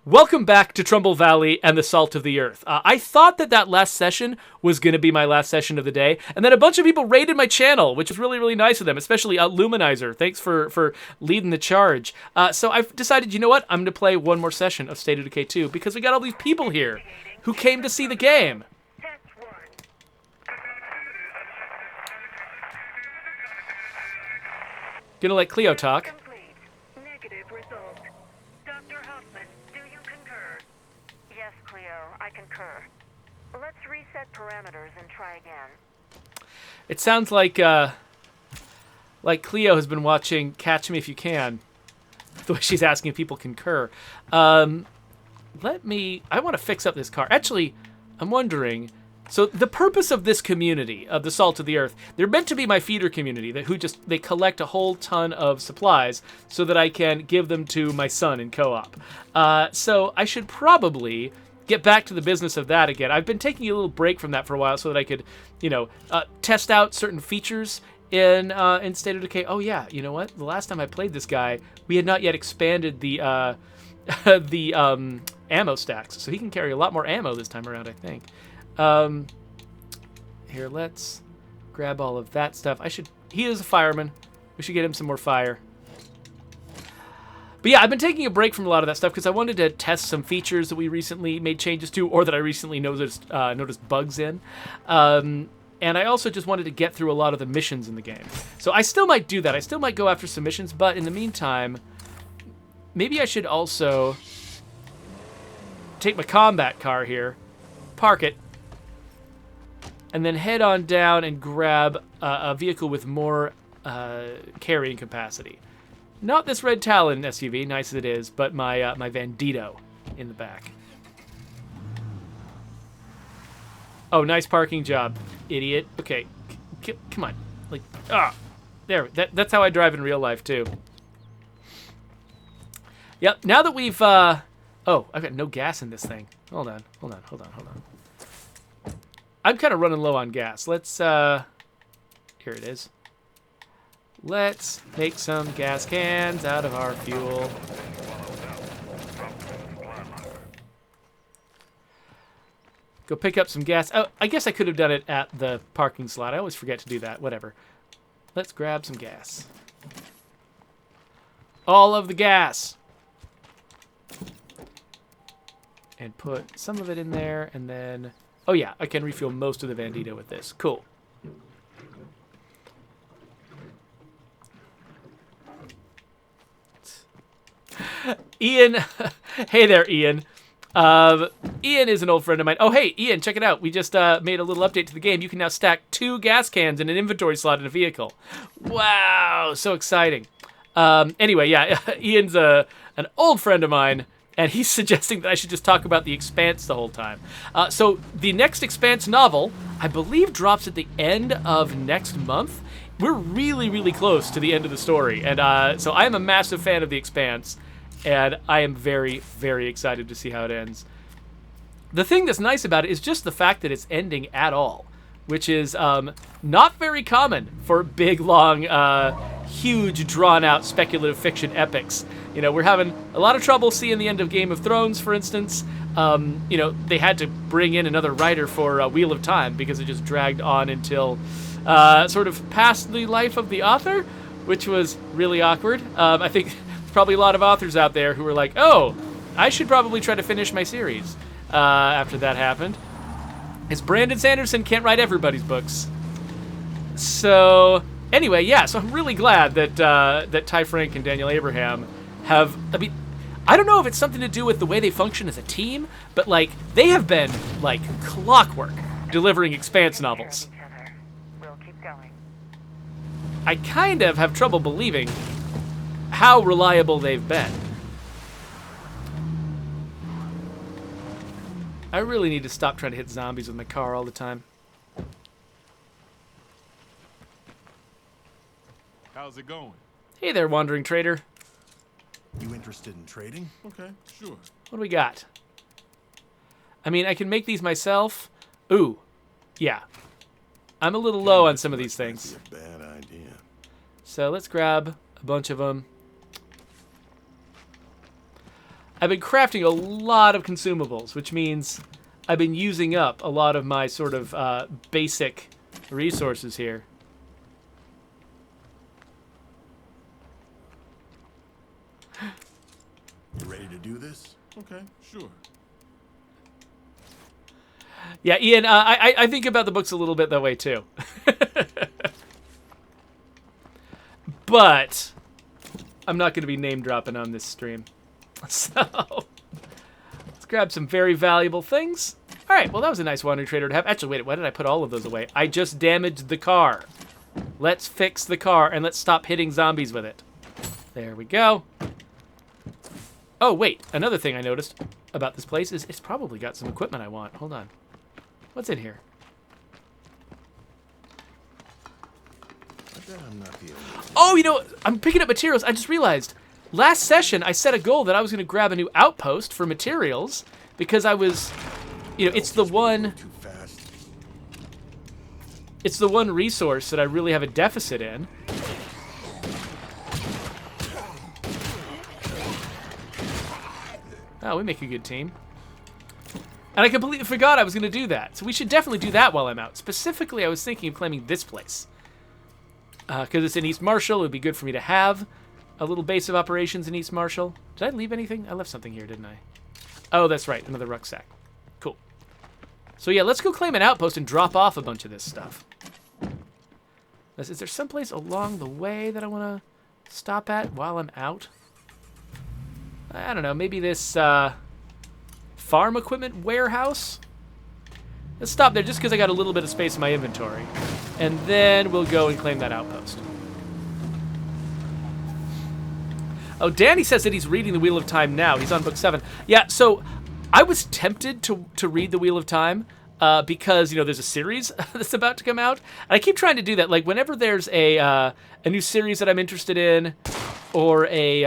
Welcome back to Trumbull Valley and the Salt of the Earth. I thought that last session was going to be my last session of the day, and then a bunch of people raided my channel, which was really, really nice of them, especially Luminizer. Thanks for leading the charge. So I've decided, you know what? I'm going to play one more session of State of Decay 2, because we got all these people here who came to see the game. Gonna let Cleo talk. I concur. Let's reset parameters and try again. It sounds like Cleo has been watching Catch Me If You Can. The way she's asking if people concur. I want to fix up this car. Actually, I'm wondering. So the purpose of this community of the Salt of the Earth, they're meant to be my feeder community they collect a whole ton of supplies so that I can give them to my son in co-op. So I should probably get back to the business of that again. I've been taking a little break from that for a while so that I could, test out certain features in State of Decay. Oh yeah, you know what? The last time I played this guy, we had not yet expanded the ammo stacks, so he can carry a lot more ammo this time around, I think. Here, let's grab all of that stuff. He is a fireman. We should get him some more fire. But yeah, I've been taking a break from a lot of that stuff because I wanted to test some features that we recently made changes to, or that I recently noticed bugs in. And I also just wanted to get through a lot of the missions in the game. So I still might do that. I still might go after some missions, but in the meantime, maybe I should also take my combat car here, park it, and then head on down and grab a vehicle with more carrying capacity. Not this Red Talon SUV, nice as it is, but my my Bandito in the back. Oh, nice parking job, idiot. Okay, come on. There. That's how I drive in real life, too. Yep, now that we've... Oh, I've got no gas in this thing. Hold on. I'm kind of running low on gas. Let's... Here it is. Let's make some gas cans out of our fuel. Go pick up some gas. Oh, I guess I could have done it at the parking slot. I always forget to do that. Whatever. Let's grab some gas. All of the gas. And put some of it in there, and then... Oh yeah, I can refuel most of the Bandito with this. Cool. Ian, hey there, Ian. Ian is an old friend of mine. Oh, hey, Ian, check it out. We just made a little update to the game. You can now stack 2 gas cans in an inventory slot in a vehicle. Wow, so exciting. Anyway, yeah, Ian's an old friend of mine, and he's suggesting that I should just talk about the Expanse the whole time. So the next Expanse novel, I believe, drops at the end of next month. We're really, really close to the end of the story, and so I am a massive fan of the Expanse. And I am very, very excited to see how it ends. The thing that's nice about it is just the fact that it's ending at all, which is not very common for big, long, huge, drawn-out speculative fiction epics. You know, we're having a lot of trouble seeing the end of Game of Thrones, for instance. They had to bring in another writer for Wheel of Time because it just dragged on until sort of past the life of the author, which was really awkward. I think... Probably a lot of authors out there who were like, oh, I should probably try to finish my series after that happened. It's Brandon Sanderson can't write everybody's books. So, anyway, yeah, so I'm really glad that Ty Frank and Daniel Abraham have, I don't know if it's something to do with the way they function as a team, but, they have been, clockwork delivering Expanse novels. We'll keep going. I kind of have trouble believing how reliable they've been. I really need to stop trying to hit zombies with my car all the time. How's it going? Hey there, wandering trader. You interested in trading? Okay, sure. What do we got? I mean, I can make these myself. Ooh, yeah. I'm a little low on some of these things. That's a bad idea. So let's grab a bunch of them. I've been crafting a lot of consumables, which means I've been using up a lot of my sort of basic resources here. You ready to do this? Okay, sure. Yeah, Ian, I think about the books a little bit that way too. But I'm not going to be name dropping on this stream. So let's grab some very valuable things. All right, well, that was a nice wandering trader to have. Actually, wait, why did I put all of those away? I just damaged the car. Let's fix the car and let's stop hitting zombies with it. There we go. Oh, wait, another thing I noticed about this place is it's probably got some equipment I want. Hold on. What's in here? I bet I'm not the only one. Oh, you know, I'm picking up materials. I just realized last session I set a goal that I was going to grab a new outpost for materials because I was, you know, it's the one Too fast. it's the one resource that I really have a deficit in. Oh, we make a good team. And I completely forgot I was going to do that. So we should definitely do that while I'm out. Specifically, I was thinking of claiming this place. Because it's in East Marshall. It would be good for me to have a little base of operations in East Marshall. Did I leave anything? I left something here, didn't I? Oh, that's right. Another rucksack. Cool. So yeah, let's go claim an outpost and drop off a bunch of this stuff. Is there someplace along the way that I want to stop at while I'm out? I don't know. Maybe this farm equipment warehouse? Let's stop there just because I got a little bit of space in my inventory. And then we'll go and claim that outpost. Oh, Danny says that he's reading The Wheel of Time now. He's on book 7. Yeah, so I was tempted to read The Wheel of Time because, you know, there's a series that's about to come out. And I keep trying to do that. Like, whenever there's a new series that I'm interested in or a...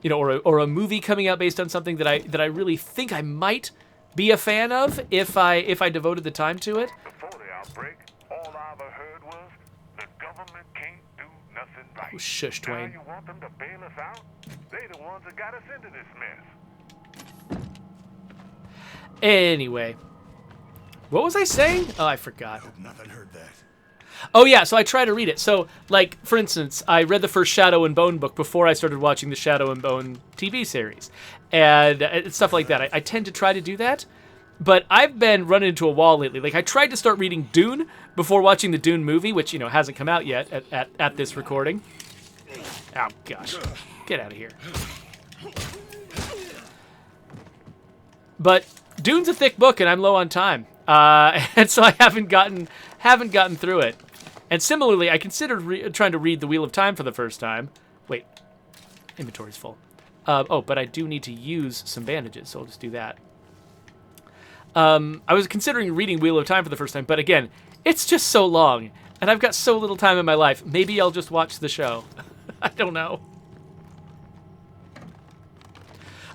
you know, or a movie coming out based on something that I really think I might be a fan of if I devoted the time to it. Before the outbreak, all I ever heard was the government can't do nothing right. Oh, shush, Now Dwayne. you want them to bail us out? They the ones that got us into this mess. Anyway, what was I saying? Oh, I forgot. Hope nothing heard that. Oh yeah, so I try to read it. So, like, for instance, I read the first Shadow and Bone book before I started watching the Shadow and Bone TV series. And stuff like that. I tend to try to do that. But I've been running into a wall lately. Like, I tried to start reading Dune before watching the Dune movie, which, you know, hasn't come out yet at this recording. Oh, gosh. Get out of here. But Dune's a thick book, and I'm low on time. And so I haven't gotten through it. And similarly, I considered trying to read The Wheel of Time for the first time. Wait, inventory's full. Oh, but I do need to use some bandages, so I'll just do that. I was considering reading Wheel of Time for the first time, but again, it's just so long, and I've got so little time in my life. Maybe I'll just watch the show. I don't know.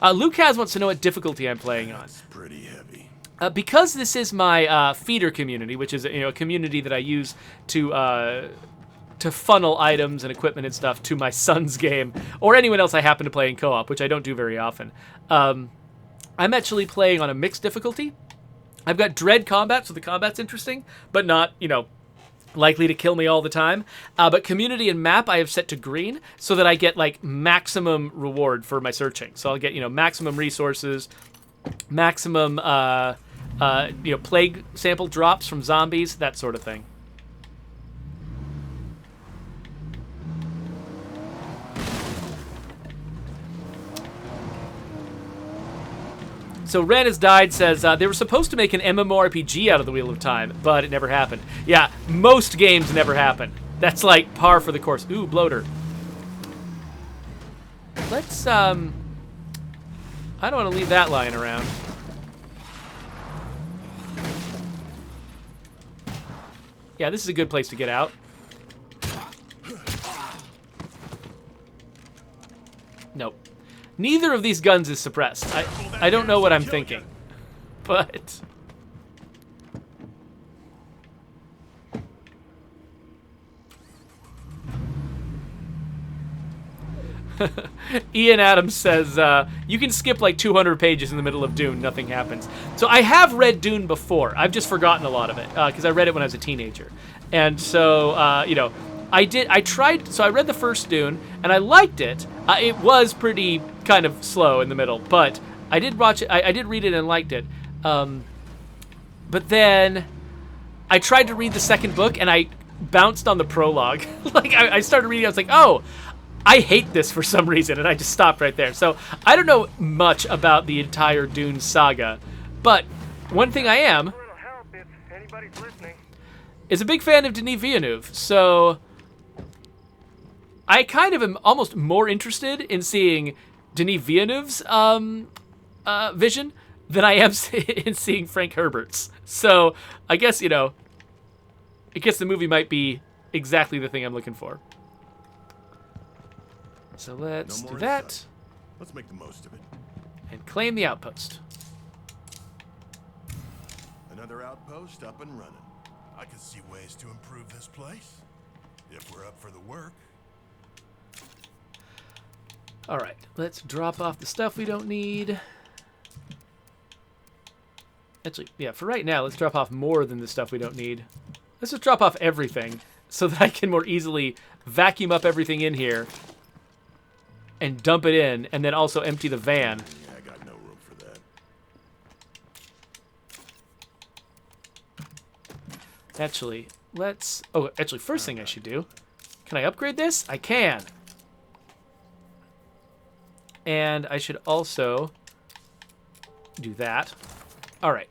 Lucas wants to know what difficulty I'm playing on. It's pretty heavy. Because this is my feeder community, which is a community that I use to funnel items and equipment and stuff to my son's game, or anyone else I happen to play in co-op, which I don't do very often. I'm actually playing on a mixed difficulty. I've got Dread Combat, so the combat's interesting, but not, likely to kill me all the time. But Community and Map I have set to green so that I get, maximum reward for my searching. So I'll get, maximum resources, maximum, plague sample drops from zombies, that sort of thing. So Ren Has Died says, they were supposed to make an MMORPG out of the Wheel of Time, but it never happened. Yeah, most games never happen. That's like par for the course. Ooh, bloater. Let's, I don't want to leave that lying around. Yeah, this is a good place to get out. Nope. Neither of these guns is suppressed. I don't know what I'm thinking, but... Ian Adams says, you can skip like 200 pages in the middle of Dune, nothing happens. So I have read Dune before. I've just forgotten a lot of it because I read it when I was a teenager. And so, I read the first Dune and I liked it. It was pretty kind of slow in the middle, but I did watch it. I did read it and liked it. But then I tried to read the second book and I bounced on the prologue. Like I started reading, I was like, oh, I hate this for some reason, and I just stopped right there. So I don't know much about the entire Dune saga, but one thing I am A little help if anybody's listening. is a big fan of Denis Villeneuve. So I kind of am almost more interested in seeing Denis Villeneuve's vision than I am in seeing Frank Herbert's. So I guess, the movie might be exactly the thing I'm looking for. So let's No do more that inside. Let's make the most of it. and claim the outpost. Another outpost up and running. I can see ways to improve this place. If we're up for the work. All right, let's drop off the stuff we don't need. Actually, yeah, for right now, let's drop off more than the stuff we don't need. Let's just drop off everything so that I can more easily vacuum up everything in here and dump it in, and then also empty the van. Yeah, I got no room for that. Actually, first thing I should do, can I upgrade this? I can. And I should also do that. All right.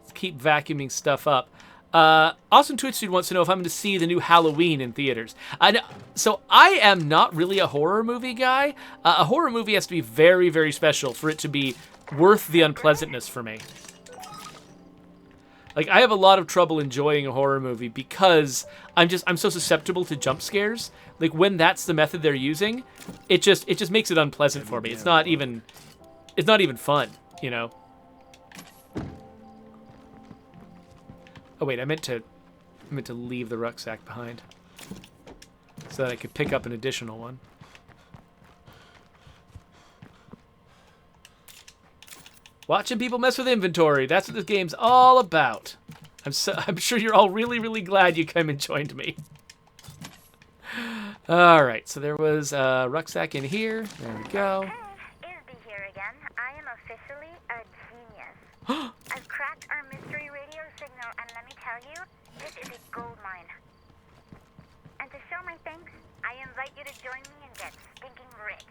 Let's keep vacuuming stuff up. Awesome Twitch Dude wants to know if I'm going to see the new Halloween in theaters. So I am not really a horror movie guy. A horror movie has to be very, very special for it to be worth the unpleasantness for me. Like, I have a lot of trouble enjoying a horror movie because I'm so susceptible to jump scares. Like, when that's the method they're using, it just makes it unpleasant for me. It's not even fun, Oh wait, I meant to leave the rucksack behind so that I could pick up an additional one. Watching people mess with inventory. That's what this game's all about. I'm sure you're all really, really glad you came and joined me. All right, so there was a rucksack in here. There we go. Hey, Isby here again. I am officially a genius. I've cracked our mystery radio signal, and let me tell you, this is a gold mine. And to show my thanks, I invite you to join me and get stinking rich.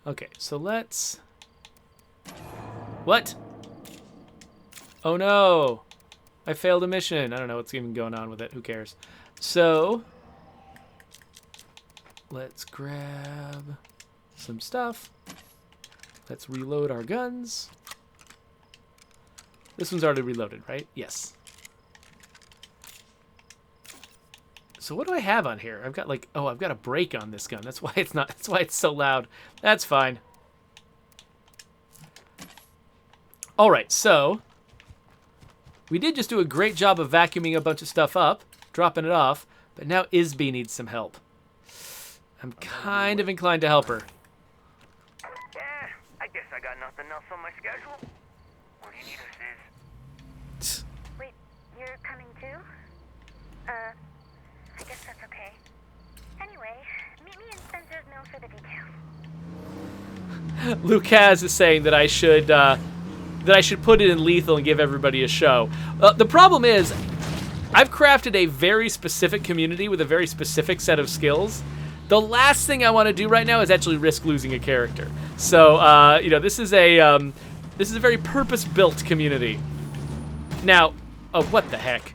Okay, so let's... What? Oh no! I failed a mission. I don't know what's even going on with it. Who cares? So, let's grab some stuff. Let's reload our guns. This one's already reloaded, right? Yes. So what do I have on here? I've got I've got a brake on this gun. That's why it's so loud. That's fine. All right, so we did just do a great job of vacuuming a bunch of stuff up, dropping it off, but now Isby needs some help. I'm kind of inclined to help her. Yeah, I guess I got nothing else on my schedule. What do you need us is? Wait, you're coming too? I guess that's okay. Anyway, meet me in Spencer's Mill for the details. Lucas is saying that I should put it in lethal and give everybody a show. The problem is, I've crafted a very specific community with a very specific set of skills. The last thing I want to do right now is actually risk losing a character. So, this is a very purpose-built community. Now, oh, what the heck?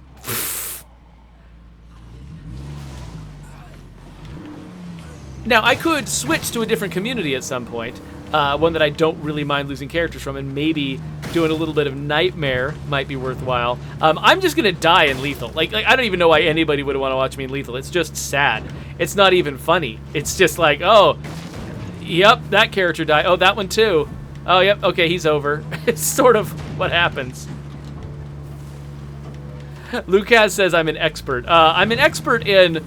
Now, I could switch to a different community at some point, one that I don't really mind losing characters from, and maybe doing a little bit of Nightmare might be worthwhile. I'm just going to die in Lethal. Like, I don't even know why anybody would want to watch me in Lethal. It's just sad. It's not even funny. It's just like, oh, yep, that character died. Oh, that one too. Oh, yep, okay, he's over. It's sort of what happens. Lucas says I'm an expert. I'm an expert in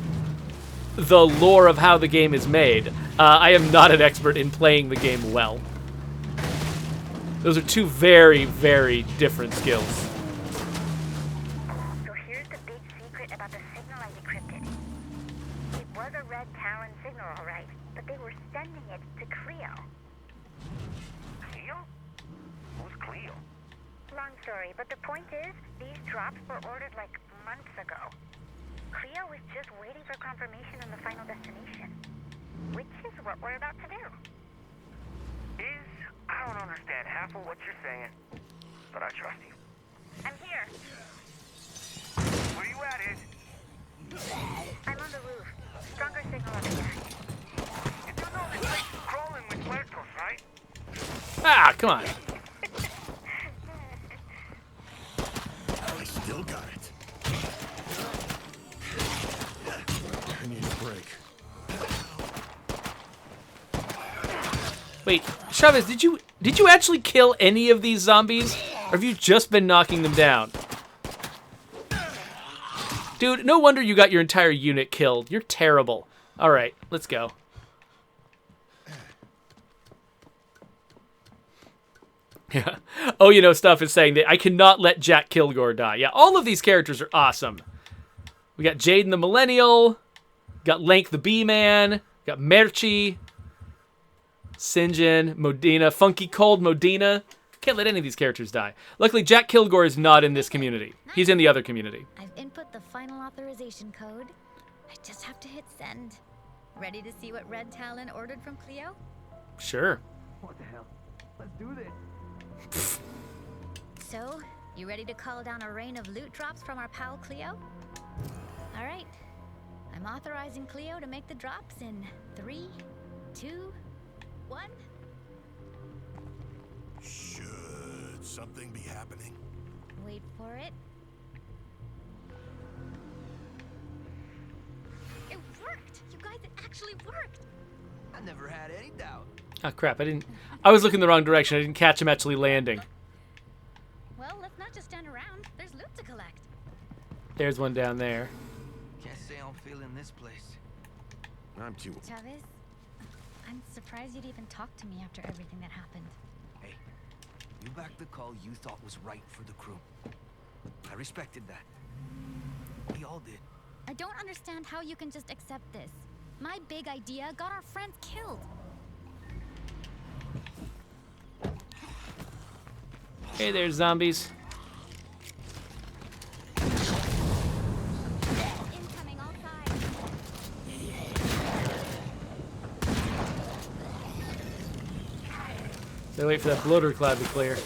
the lore of how the game is made. I am not an expert in playing the game well. Those are two very, very different skills. So here's the big secret about the signal I decrypted. It was a Red Talon signal, all right, but they were sending it to Cleo. Cleo? Who's Cleo? Long story, but the point is, these drops were ordered like months ago. Cleo was just waiting for confirmation on the final destination, which is what we're about to do. I don't understand half of what you're saying, but I trust you. I'm here. Where you at, Iz? I'm on the roof. Stronger signal up here. You do know this place is crawling with muertos, right? Ah, come on. I still got it. I need a break. Wait, Chavez, did you actually kill any of these zombies? Or have you just been knocking them down? Dude, no wonder you got your entire unit killed. You're terrible. All right, let's go. Yeah. Oh, you know, stuff is saying that I cannot let Jack Kilgore die. Yeah, all of these characters are awesome. We got Jaden the Millennial, got Lank the Bee-Man, got Merchi, Sinjin, Modena, Funky Cold Modena. Can't let any of these characters die. Luckily, Jack Kilgore is not in this community. He's in the other community. I've input the final authorization code. I just have to hit send. Ready to see what Red Talon ordered from Cleo? Sure. What the hell? Let's do this. So, you ready to call down a rain of loot drops from our pal Cleo? All right. I'm authorizing Cleo to make the drops in 3, 2, 1. Should something be happening? Wait for it. It worked! You guys, it actually worked! I never had any doubt. Oh, crap. I was looking the wrong direction. I didn't catch him actually landing. Well, let's not just stand around. There's loot to collect. There's one down there. Can't say I'm feeling this place. I'm too. Chavez, I'm surprised you'd even talk to me after everything that happened. Hey, you backed the call you thought was right for the crew. I respected that. We all did. I don't understand how you can just accept this. My big idea got our friends killed. Hey there, zombies. Incoming all sides. Gotta wait for that bloater cloud to clear.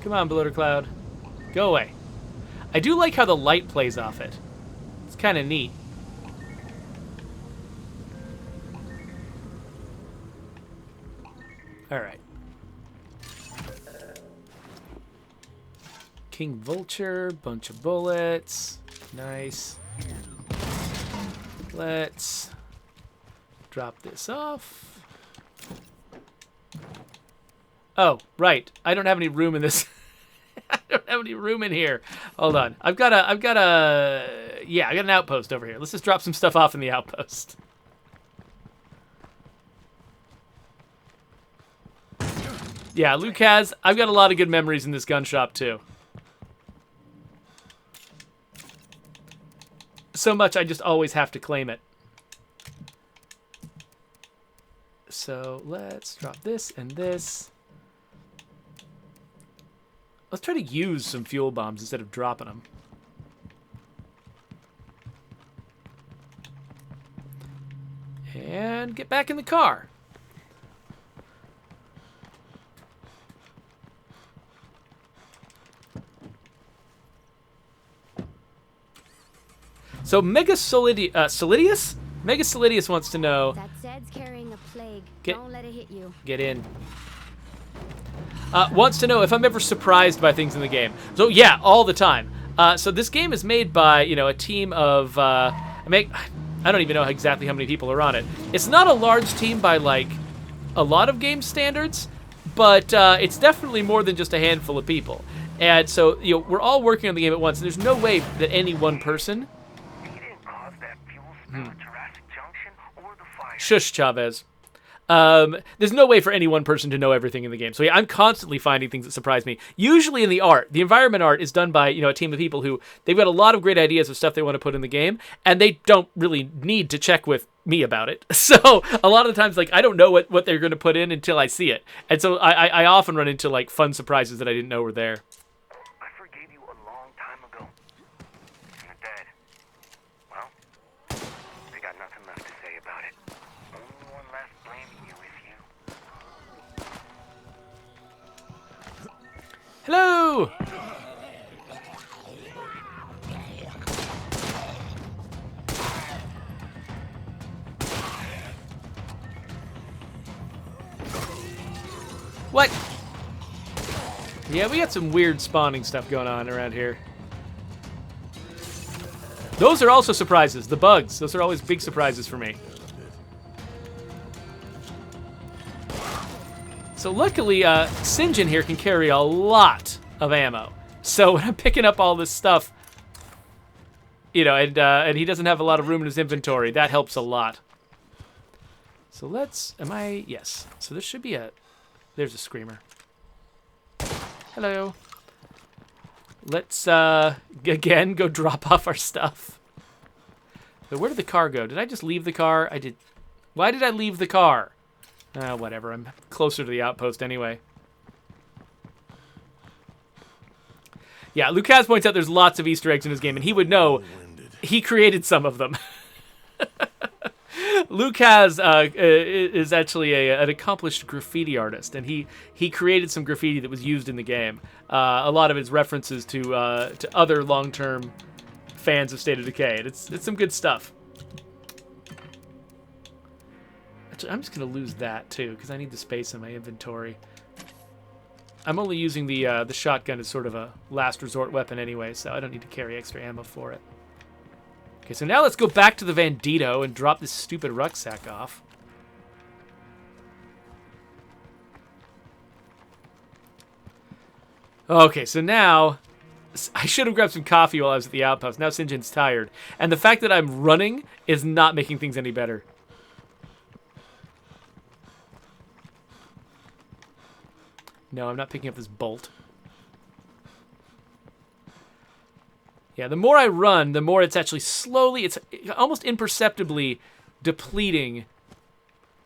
Come on, bloater cloud. Go away. I do like how the light plays off it. It's kind of neat. All right. King Vulture, bunch of bullets. Nice. Let's drop this off. Oh, right. I don't have any room in this. I don't have any room in here. Hold on. I got an outpost over here. Let's just drop some stuff off in the outpost. Yeah, Lucas, I've got a lot of good memories in this gun shop, too. So much, I just always have to claim it. So, let's drop this and this. Let's try to use some fuel bombs instead of dropping them. And get back in the car. So Mega Solidius? Mega Solidius wants to know. That Zed's carrying a plague. Get- Don't let it hit you. Get in. Wants to know if I'm ever surprised by things in the game. So yeah, all the time. So this game is made by, a team of, I don't even know exactly how many people are on it. It's not a large team by like a lot of game standards, but it's definitely more than just a handful of people. And so, we're all working on the game at once. And there's no way that any one person... He didn't cause that fuel spill at Jurassic Junction or the fire. Shush, Chavez. There's no way for any one person to know everything in the game. So yeah, I'm constantly finding things that surprise me. Usually in the art, the environment art is done by, a team of people who, they've got a lot of great ideas of stuff they want to put in the game, and they don't really need to check with me about it. So a lot of the times, like, I don't know what they're going to put in until I see it. And so I often run into, like, fun surprises that I didn't know were there. I forgave you a long time ago. You're dead. Well, I got nothing left to say about it. Only one left blaming you is you. Hello! What? Yeah, we got some weird spawning stuff going on around here. Those are also surprises. The bugs. Those are always big surprises for me. So luckily, St. John here can carry a lot of ammo. So when I'm picking up all this stuff, and he doesn't have a lot of room in his inventory, that helps a lot. So yes. So there should be there's a screamer. Hello. Let's, again, go drop off our stuff. But where did the car go? Did I just leave the car? I did. Why did I leave the car? Whatever. I'm closer to the outpost anyway. Yeah, Lucas points out there's lots of Easter eggs in his game, and he would know he created some of them. Lucas is actually an accomplished graffiti artist, and he created some graffiti that was used in the game. A lot of it's references to other long-term fans of State of Decay, and it's some good stuff. Actually, I'm just going to lose that, too, because I need the space in my inventory. I'm only using the shotgun as sort of a last resort weapon anyway, so I don't need to carry extra ammo for it. Okay, so now let's go back to the Vandito and drop this stupid rucksack off. Okay, so now I should have grabbed some coffee while I was at the outpost. Now St. John's tired. And the fact that I'm running is not making things any better. No, I'm not picking up this bolt. Yeah, the more I run, the more it's actually slowly, it's almost imperceptibly depleting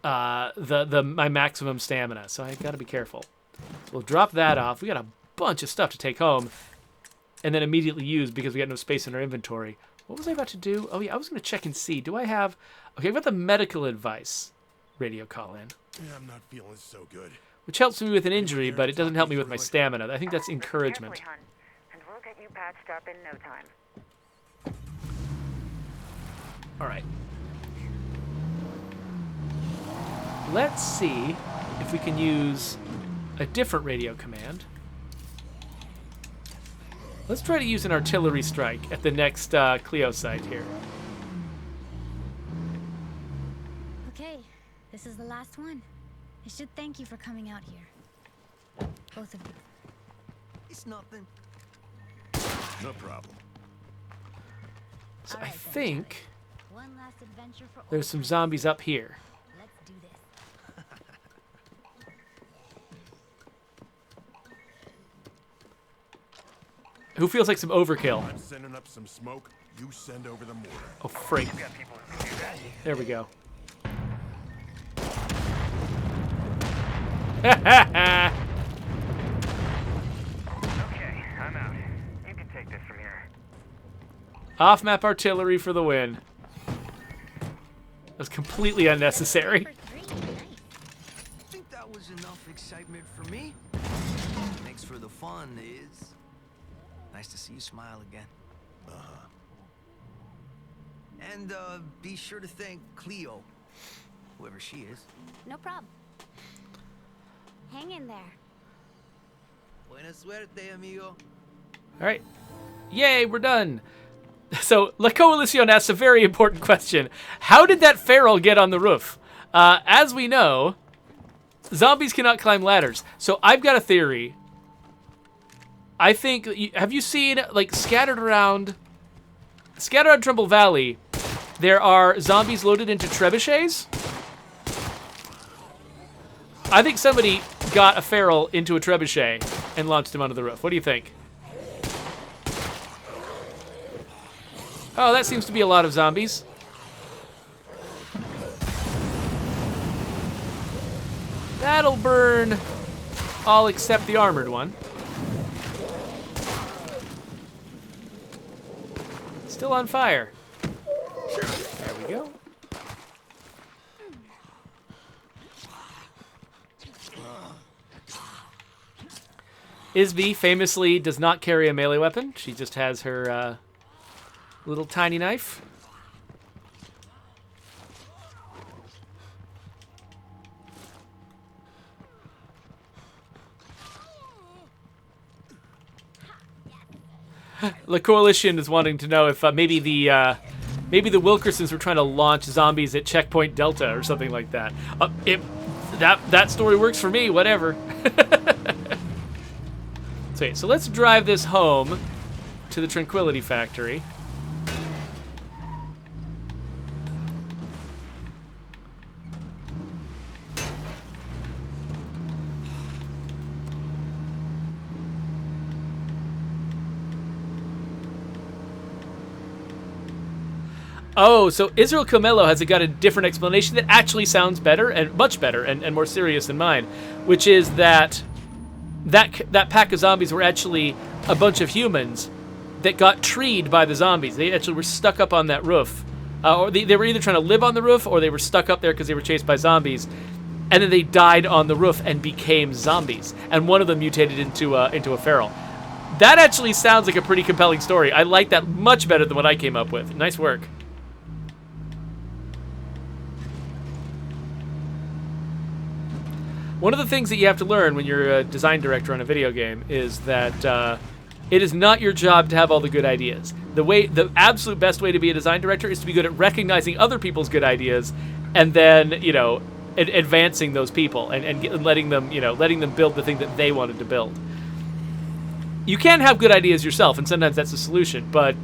my maximum stamina. So I gotta be careful. We'll drop that off. We got a bunch of stuff to take home and then immediately use because we got no space in our inventory. What was I about to do? Oh yeah, I was gonna check and see. Do I have, okay, I've got the medical advice radio call in. Yeah, I'm not feeling so good. Which helps me with an injury, but it doesn't help me with my stamina. I think that's encouragement. And we'll get you patched up in no time. All right. Let's see if we can use a different radio command. Let's try to use an artillery strike at the next Cleo site here. Okay, this is the last one. I should thank you for coming out here. Both of you. It's nothing. No problem. So All I right, then, think one last adventure for there's some zombies up here. Let's do this. Who feels like some overkill? I'm sending up some smoke. You send over the mortar. Oh, freak. We got people who can do that. There we go. Okay, I'm out. You can take this from here. Off-map artillery for the win. That was completely unnecessary. I think that was enough excitement for me. Thanks for the fun, Iz. Nice to see you smile again. And be sure to thank Cleo, whoever she is. No problem. Hang in there. Buena suerte, amigo. All right. Yay, we're done. So, La Coalición asks a very important question. How did that feral get on the roof? As we know, zombies cannot climb ladders. So I've got a theory. I think, have you seen, like, scattered around Trumbull Valley, there are zombies loaded into trebuchets? I think somebody got a feral into a trebuchet and launched him onto the roof. What do you think? Oh, that seems to be a lot of zombies. That'll burn all except the armored one. Still on fire. There we go. Isby famously does not carry a melee weapon. She just has her little tiny knife. The Coalition is wanting to know if maybe the Wilkersons were trying to launch zombies at Checkpoint Delta or something like that. That story works for me. Whatever. So let's drive this home to the Tranquility Factory. Oh, so Israel Comello has got a different explanation that actually sounds better and much better and more serious than mine, which is that pack of zombies were actually a bunch of humans that got treed by the zombies. They actually were stuck up on that roof. Or they were either trying to live on the roof or they were stuck up there because they were chased by zombies. And then they died on the roof and became zombies. And one of them mutated into a feral. That actually sounds like a pretty compelling story. I like that much better than what I came up with. Nice work. One of the things that you have to learn when you're a design director on a video game is that it is not your job to have all the good ideas. The absolute best way to be a design director is to be good at recognizing other people's good ideas and then, advancing those people and letting them build the thing that they wanted to build. You can have good ideas yourself, and sometimes that's the solution, but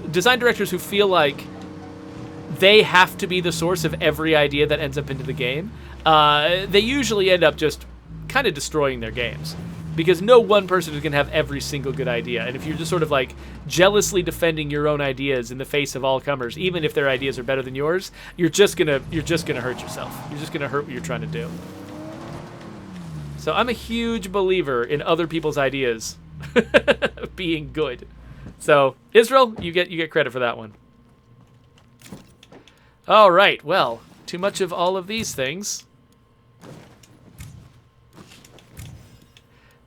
design directors who feel like they have to be the source of every idea that ends up into the game, they usually end up just kind of destroying their games. Because no one person is going to have every single good idea. And if you're just sort of like jealously defending your own ideas in the face of all comers, even if their ideas are better than yours, you're just gonna hurt yourself. You're just gonna hurt what you're trying to do. So I'm a huge believer in other people's ideas being good. So Israel, you get credit for that one. All right, well, too much of all of these things.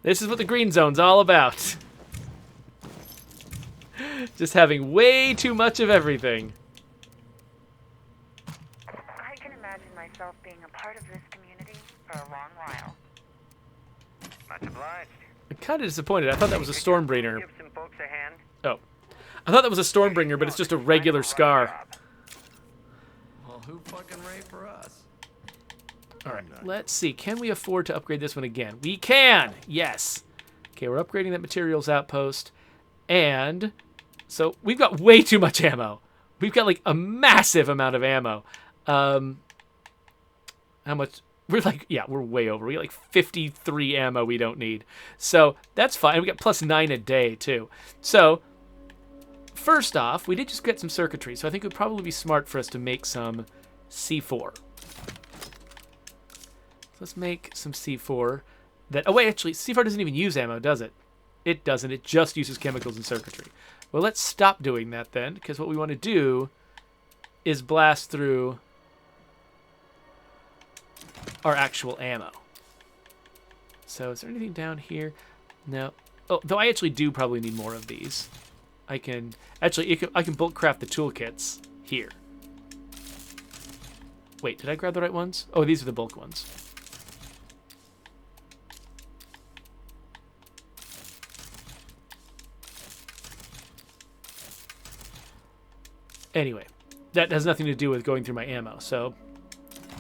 This is what the green zone's all about. Just having way too much of everything. I can imagine myself being a part of this community for a long while. Much obliged. I'm kind of disappointed. I thought that was a Stormbringer. Give some folks a hand. Oh. I thought that was a Stormbringer, but it's just a regular Scar. Well, who fucking raid for us? All right, let's see. Can we afford to upgrade this one again? We can! Yes. Okay, we're upgrading that materials outpost. And so we've got way too much ammo. We've got like a massive amount of ammo. How much? We're way over. We got like 53 ammo we don't need. So that's fine. We got +9 a day too. So first off, we did just get some circuitry. So I think it would probably be smart for us to make some C4. Let's make some C4 that... Oh, wait, actually, C4 doesn't even use ammo, does it? It doesn't. It just uses chemicals and circuitry. Well, let's stop doing that then, because what we want to do is blast through our actual ammo. So is there anything down here? No. Oh, though I actually do probably need more of these. I can bulk craft the toolkits here. Wait, did I grab the right ones? Oh, these are the bulk ones. Anyway, that has nothing to do with going through my ammo. So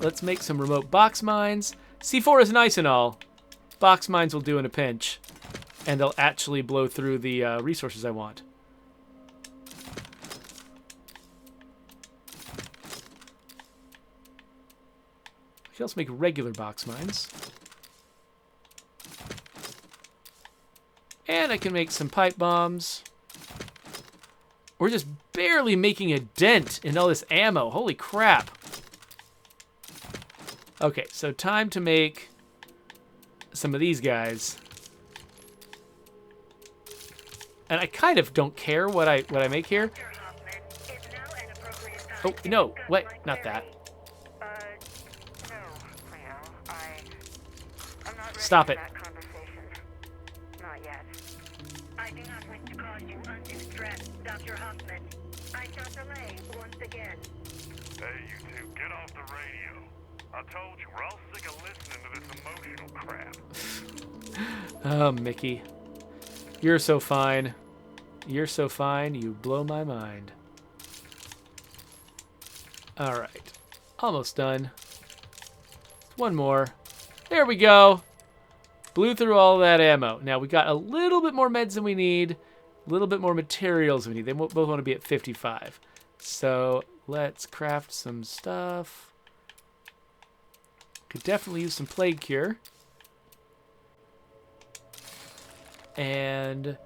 let's make some remote box mines. C4 is nice and all. Box mines will do in a pinch. and they'll actually blow through the resources I want. I can also make regular box mines. And I can make some pipe bombs. We're just barely making a dent in all this ammo. Holy crap. Okay, so time to make some of these guys. And I kind of don't care what I make here. Oh, no, wait, not that. Stop it. Not yet. I do not wish to cause you undue stress, Dr. Hoffman. I shall delay once again. Hey, you two, get off the radio. I told you, we're all sick of listening to this emotional crap. Oh, Mickey. You're so fine. You're so fine, you blow my mind. Alright. Almost done. One more. There we go. Blew through all that ammo. Now, we got a little bit more meds than we need. A little bit more materials than we need. They both want to be at 55. So, let's craft some stuff. Could definitely use some plague cure. And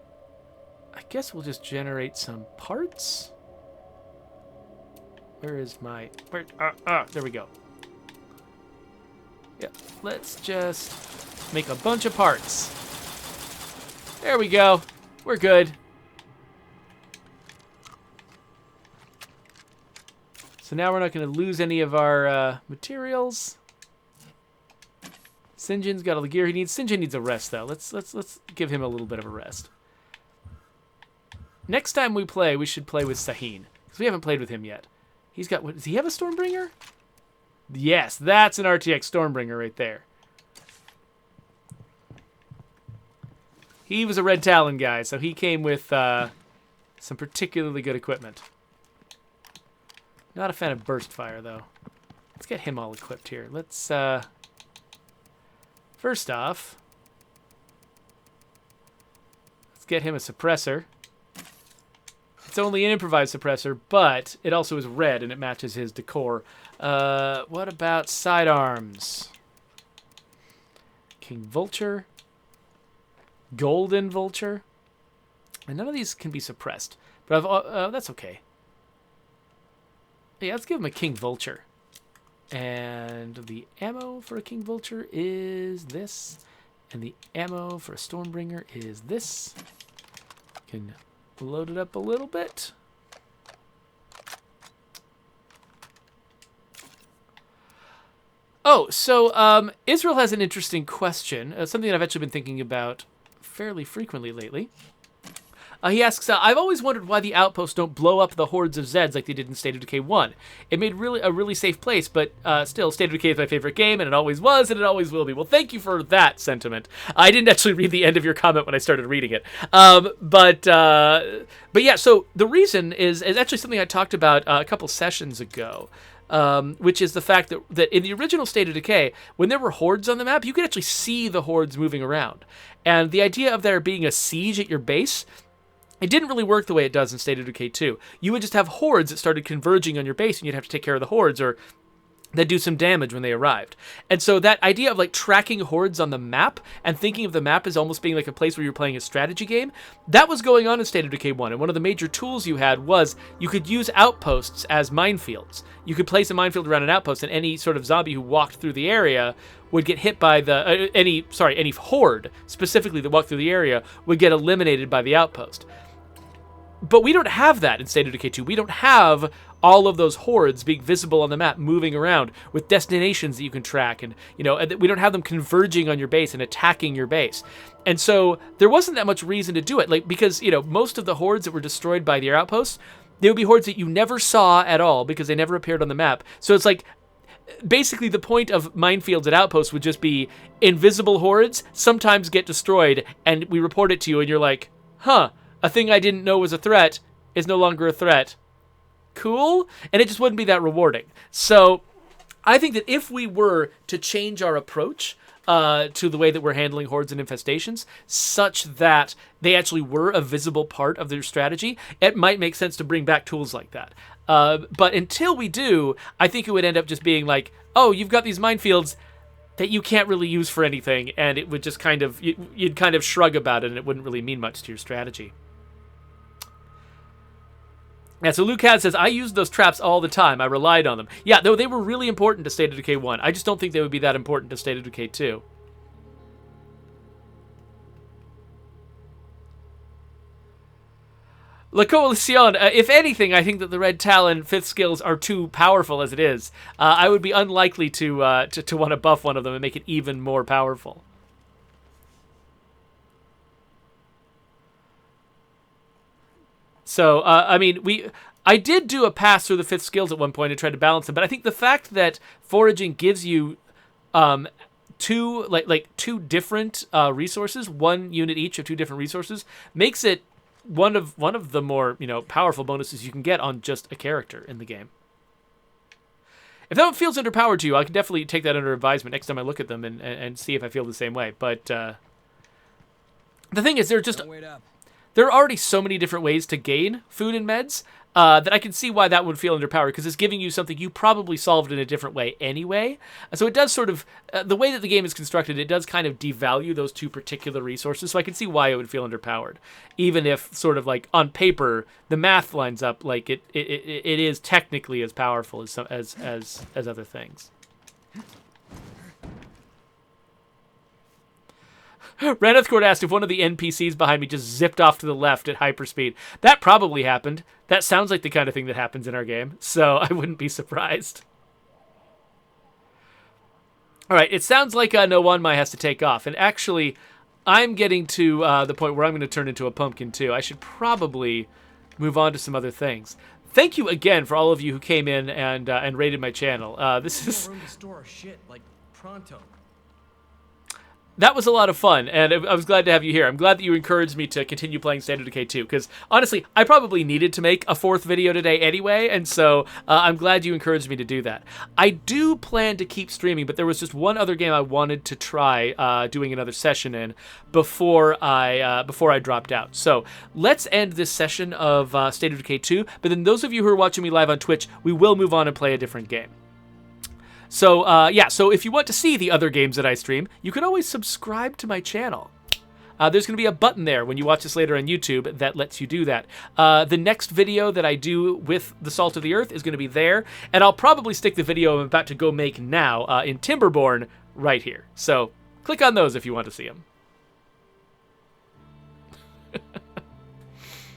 I guess we'll just generate some parts. Where is my... there we go. Yeah, let's just make a bunch of parts. There we go. We're good. So now we're not going to lose any of our materials. St. John's got all the gear he needs. St. John needs a rest, though. Let's give him a little bit of a rest. Next time we play, we should play with Sahin, because we haven't played with him yet. He's got... Does he have a Stormbringer? Yes, that's an RTX Stormbringer right there. He was a Red Talon guy, so he came with some particularly good equipment. Not a fan of Burst Fire, though. Let's get him all equipped here. Let's... First off, let's get him a suppressor. It's only an improvised suppressor, but it also is red and it matches his decor. What about sidearms? King Vulture. Golden Vulture. And none of these can be suppressed, but that's okay. Yeah, let's give him a King Vulture. And the ammo for a King Vulture is this. And the ammo for a Stormbringer is this. Can load it up a little bit. Oh, so Israel has an interesting question. Something that I've actually been thinking about fairly frequently lately. He asks, I've always wondered why the outposts don't blow up the hordes of Zeds like they did in State of Decay 1. It made a really safe place, but still, State of Decay is my favorite game, and it always was, and it always will be. Well, thank you for that sentiment. I didn't actually read the end of your comment when I started reading it. But yeah, so the reason is actually something I talked about a couple sessions ago. Which is the fact that in the original State of Decay, when there were hordes on the map, you could actually see the hordes moving around. And the idea of there being a siege at your base, it didn't really work the way it does in State of Decay 2. You would just have hordes that started converging on your base, and you'd have to take care of the hordes, or they'd do some damage when they arrived. And so that idea of like tracking hordes on the map and thinking of the map as almost being like a place where you're playing a strategy game, that was going on in State of Decay 1. And one of the major tools you had was you could use outposts as minefields. You could place a minefield around an outpost, and any sort of zombie who walked through the area would get hit by the any horde specifically that walked through the area would get eliminated by the outpost. But we don't have that in State of Decay 2. We don't have all of those hordes being visible on the map, moving around with destinations that you can track, and we don't have them converging on your base and attacking your base. And so there wasn't that much reason to do it, because most of the hordes that were destroyed by the outposts, they would be hordes that you never saw at all because they never appeared on the map. So it's like basically the point of minefields at outposts would just be invisible hordes sometimes get destroyed, and we report it to you, and you're like, huh, a thing I didn't know was a threat is no longer a threat. Cool? And it just wouldn't be that rewarding. So I think that if we were to change our approach to the way that we're handling hordes and infestations, such that they actually were a visible part of their strategy, it might make sense to bring back tools like that. But until we do, I think it would end up just being like, oh, you've got these minefields that you can't really use for anything, and it would just kind of, you'd kind of shrug about it, and it wouldn't really mean much to your strategy. Yeah, so Lucas says, I used those traps all the time. I relied on them. Yeah, though they were really important to State of Decay 1. I just don't think they would be that important to State of Decay 2. La Coalition, if anything, I think that the Red Talon 5th skills are too powerful as it is. I would be unlikely to want to buff one of them and make it even more powerful. So, I mean, I did do a pass through the 5th skills at one point and tried to balance them, but I think the fact that foraging gives you two different resources, one unit each of 2 different resources, makes it one of the more, powerful bonuses you can get on just a character in the game. If that feels underpowered to you, I can definitely take that under advisement next time I look at them and see if I feel the same way. But the thing is, there are already so many different ways to gain food and meds that I can see why that would feel underpowered, because it's giving you something you probably solved in a different way anyway. So it does sort of, the way that the game is constructed, it does kind of devalue those 2 particular resources, so I can see why it would feel underpowered. Even if, sort of like, on paper, the math lines up, like, it is technically as powerful as other things. Ranethcourt asked if one of the NPCs behind me just zipped off to the left at hyperspeed. That probably happened. That sounds like the kind of thing that happens in our game, so I wouldn't be surprised. Alright, it sounds like No Wanmai has to take off, and actually, I'm getting to the point where I'm going to turn into a pumpkin too. I should probably move on to some other things. Thank you again for all of you who came in and rated my channel. This is... room to store shit, like, pronto. That was a lot of fun, and I was glad to have you here. I'm glad that you encouraged me to continue playing State of Decay 2, because honestly, I probably needed to make a 4th video today anyway, and so I'm glad you encouraged me to do that. I do plan to keep streaming, but there was just one other game I wanted to try doing another session in before I dropped out. So let's end this session of State of Decay 2, but then those of you who are watching me live on Twitch, we will move on and play a different game. So, yeah, so if you want to see the other games that I stream, you can always subscribe to my channel. There's going to be a button there when you watch this later on YouTube that lets you do that. The next video that I do with the Salt of the Earth is going to be there, and I'll probably stick the video I'm about to go make now in Timberborn right here. So, click on those if you want to see them.